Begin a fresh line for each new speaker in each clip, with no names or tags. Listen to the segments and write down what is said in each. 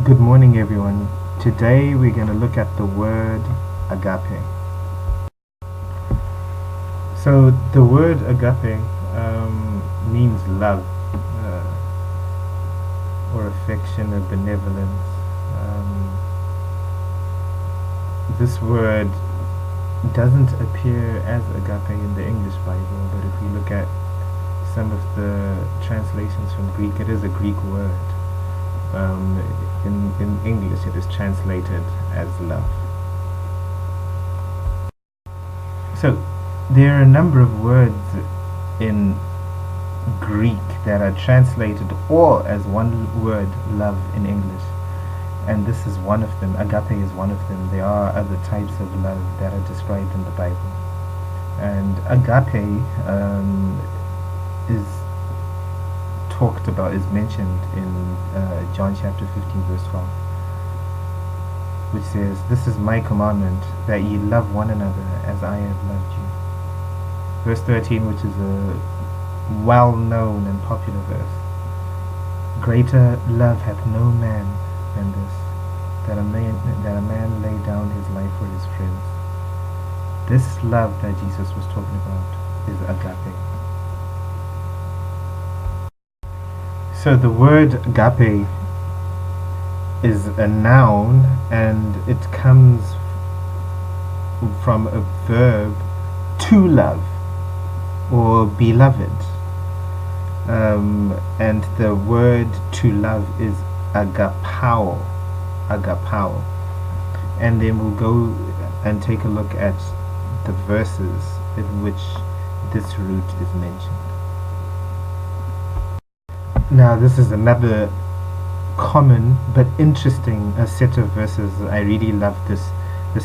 Good morning, everyone. Today we're going to look at the word agape. So, the word agape means love or affection or benevolence. This word doesn't appear as agape in the English Bible, but if we look at some of the translations from Greek, it is a Greek word. In English it is translated as love. So there are a number of words in Greek that are translated all as one word, love, in English, and this is one of them. Agape is one of them. There are other types of love that are described in the Bible, and agape is talked about, is mentioned in John chapter 15 verse 12, which says, "This is my commandment, that ye love one another as I have loved you." Verse 13, which is a well-known and popular verse, "Greater love hath no man than this, that a man lay down his life for his friends." This love that Jesus was talking about is agape. So the word agape is a noun, and it comes from a verb, to love or beloved, and the word to love is agapao, and then we'll go and take a look at the verses in which this root is mentioned. Now, this is another common but interesting set of verses. I really love this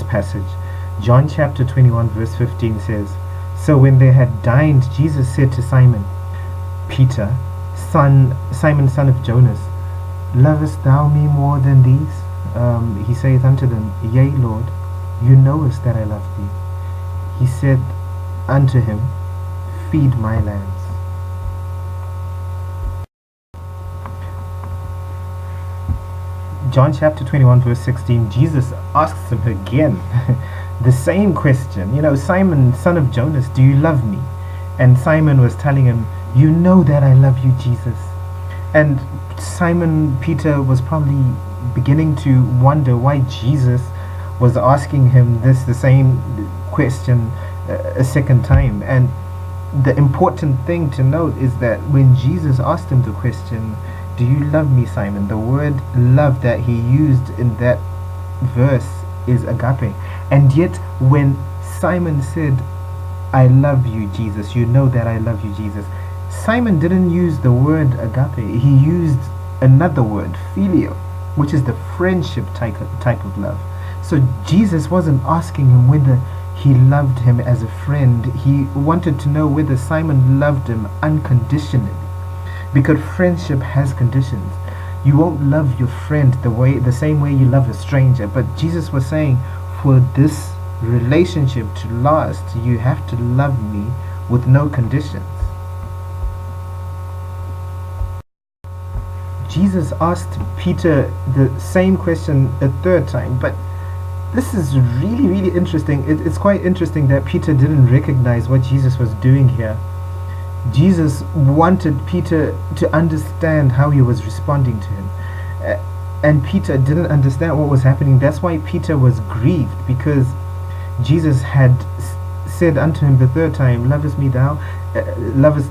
passage. John chapter 21 verse 15 says, "So when they had dined, Jesus said to Simon Peter, Simon son of Jonas, lovest thou me more than these?" He saith unto them, "Yea, Lord, you knowest that I love thee." He said unto him, "Feed my lambs." John chapter 21 verse 16, Jesus asks him again the same question. "Simon, son of Jonas, do you love me?" And Simon was telling him, "You know that I love you, Jesus." And Simon Peter was probably beginning to wonder why Jesus was asking him the same question a second time. And the important thing to note is that when Jesus asked him the question, "Do you love me, Simon?" the word love that he used in that verse is agape. And yet when Simon said, "I love you, Jesus, you know that I love you, Jesus," Simon didn't use the word agape. He used another word, phileo, which is the friendship type of love. So Jesus wasn't asking him whether he loved him as a friend. He wanted to know whether Simon loved him unconditionally, because friendship has conditions. You won't love your friend the same way you love a stranger. But Jesus was saying, for this relationship to last, you have to love me with no conditions. Jesus asked Peter the same question a third time, but this is really, really interesting. It's quite interesting that Peter didn't recognize what Jesus was doing here. Jesus wanted Peter to understand how he was responding to him, and Peter didn't understand what was happening. That's why Peter was grieved, because Jesus had said unto him the third time, lovest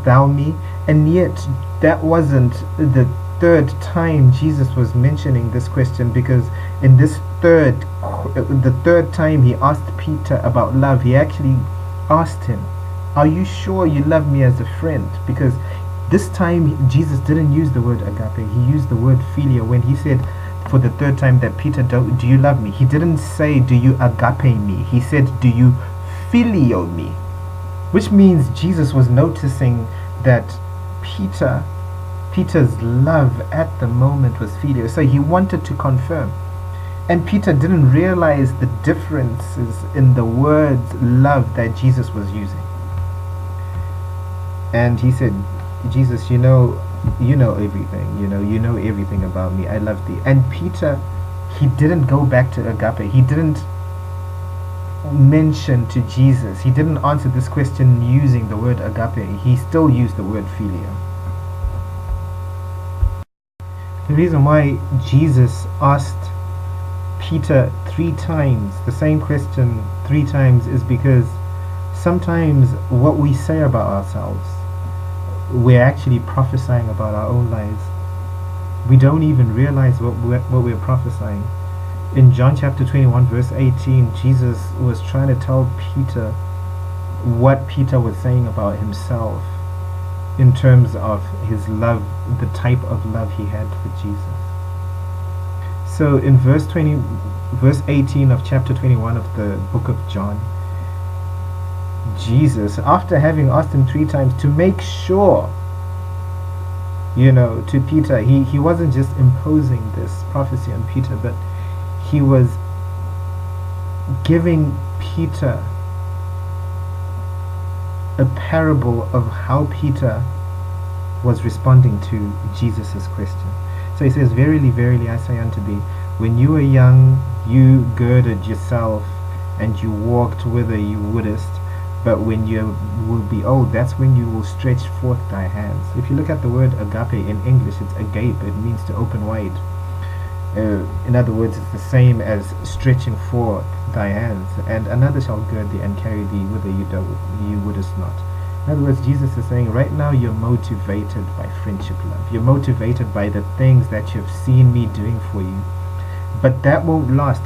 thou me? And yet that wasn't the third time Jesus was mentioning this question, because in the third time he asked Peter about love, he actually asked him, "Are you sure you love me as a friend?" Because this time Jesus didn't use the word agape. He used the word philia when he said for the third time that Peter, do you love me? He didn't say, "Do you agape me?" He said, "Do you phileo me?" Which means Jesus was noticing that Peter's love at the moment was phileo. So he wanted to confirm. And Peter didn't realize the differences in the words love that Jesus was using. And he said, "Jesus, you know everything, you know everything about me, I love thee. And Peter, he didn't go back to agape. He didn't mention to Jesus, he didn't answer this question using the word agape. He still used the word filio. The reason why Jesus asked Peter 3 times the same question 3 times is because sometimes what we say about ourselves, we're actually prophesying about our own lives. We don't even realize what we're prophesying. In John chapter 21 verse 18, Jesus was trying to tell Peter what Peter was saying about himself in terms of his love, the type of love he had for Jesus. So in verse 18 of chapter 21 of the book of John, Jesus, after having asked him 3 times to make sure, to Peter, he wasn't just imposing this prophecy on Peter, but he was giving Peter a parable of how Peter was responding to Jesus' question. So he says, "Verily, verily, I say unto thee, when you were young, you girded yourself, and you walked whither you wouldest. But when you will be old, that's when you will stretch forth thy hands." If you look at the word agape in English, it's agape. It means to open wide. In other words, it's the same as stretching forth thy hands. "And another shall gird thee and carry thee whither you wouldest not." In other words, Jesus is saying, right now you're motivated by friendship love. You're motivated by the things that you've seen me doing for you. But that won't last.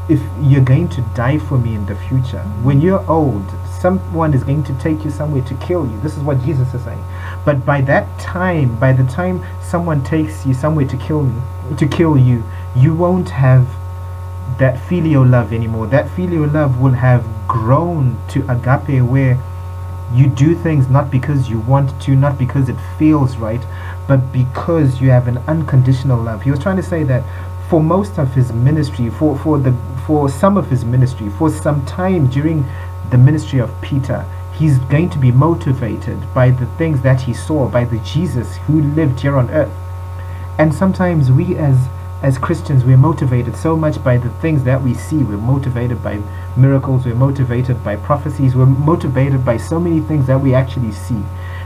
If you're going to die for me in the future, when you're old, someone is going to take you somewhere to kill you. This is what Jesus is saying. But by the time someone takes you somewhere to kill you, you won't have that filial love anymore. That filial love will have grown to agape, where you do things not because you want to, not because it feels right, but because you have an unconditional love. He was trying to say that for most of his ministry, for some of his ministry, for some time during the ministry of Peter, he's going to be motivated by the things that he saw, by the Jesus who lived here on earth. And sometimes we as Christians, we're motivated so much by the things that we see. We're motivated by miracles, we're motivated by prophecies, we're motivated by so many things that we actually see.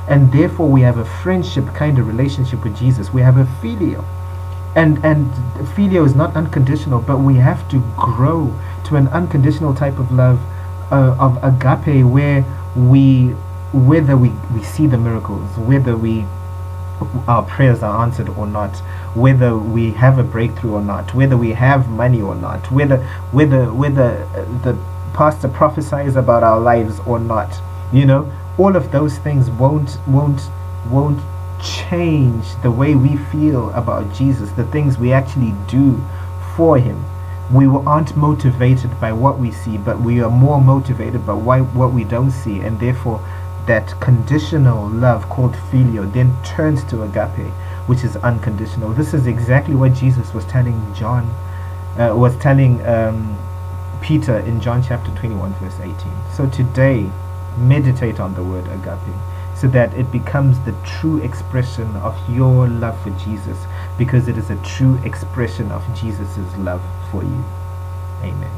And therefore we have a friendship kind of relationship with Jesus. We have a filio. And filio is not unconditional, but we have to grow to an unconditional type of love, of agape, where whether we see the miracles, whether our prayers are answered or not, whether we have a breakthrough or not, whether we have money or not, whether the pastor prophesies about our lives or not, all of those things won't change the way we feel about Jesus, the things we actually do for him. We aren't motivated by what we see, but we are more motivated by what we don't see, and therefore that conditional love called filio then turns to agape, which is unconditional. This is exactly what Jesus was telling Peter in John chapter 21 verse 18. So today, meditate on the word agape, so that it becomes the true expression of your love for Jesus, because it is a true expression of Jesus' love for you. Amen.